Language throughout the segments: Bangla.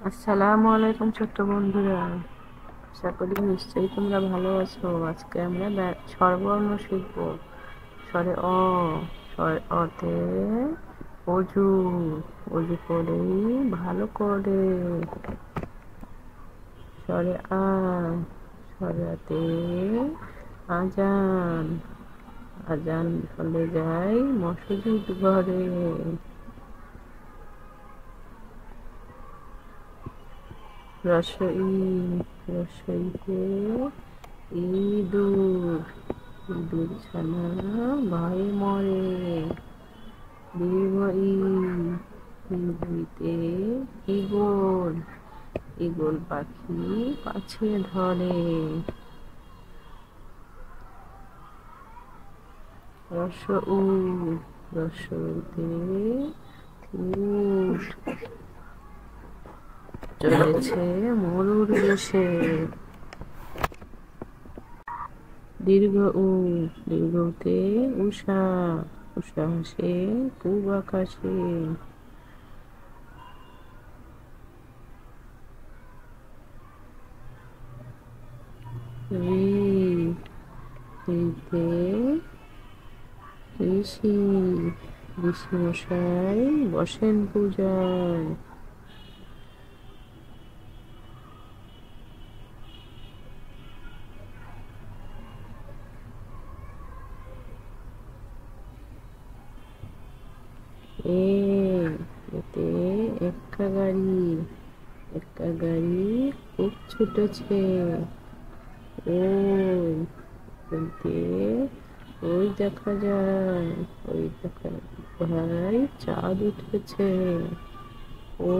আসসালামু আলাইকুম ছোট্ট বন্ধুরা। আশা করি নিশ্চয়ই তোমরা ভালো আছো। আজকে আমরা স্বরবর্ণ শিখব। স্বরে স্বরে অতে অজু। অজু করে ভালো করে। স্বরে স্বরে আতে আজান। আজান হলে যাই মসজিদ ঘরে। রসই রসইতে ইঁদুর। ইঁদুর ছানা ভয়ে মরে। দীর্ঘ ইতে ঈগল। ঈগল পাখি পাছে ধরে। রস উ রসইতে উট। চলেছে মরুর বেশে। দীর্ঘ দীর্ঘতে উষা। উষা হাসে পূব আকাশে। ঋ ঋতে ঋষি। ঋষি মশাই বসেন পূজায়। এতে এক্কা গাড়ি। এক্কা গাড়ি খুব ছুটেছে। ওই বলতে ওই দেখা যায়। ওই দেখা ভাই চাঁদ উঠেছে। ও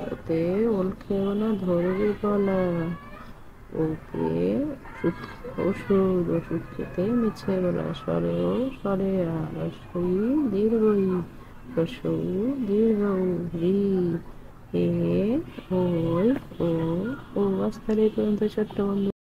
ওতে ওল খেও না ধরবে গলা। ওকে ওষুধ ওষুধ খেতে মিছে বলা। স্বরে স্বরে রসই দীর্ঘই। রসৌ দীর্ঘ রি এ ওই ও ও আজ তাহলে এই পর্যন্ত ছোট্ট বন্ধু।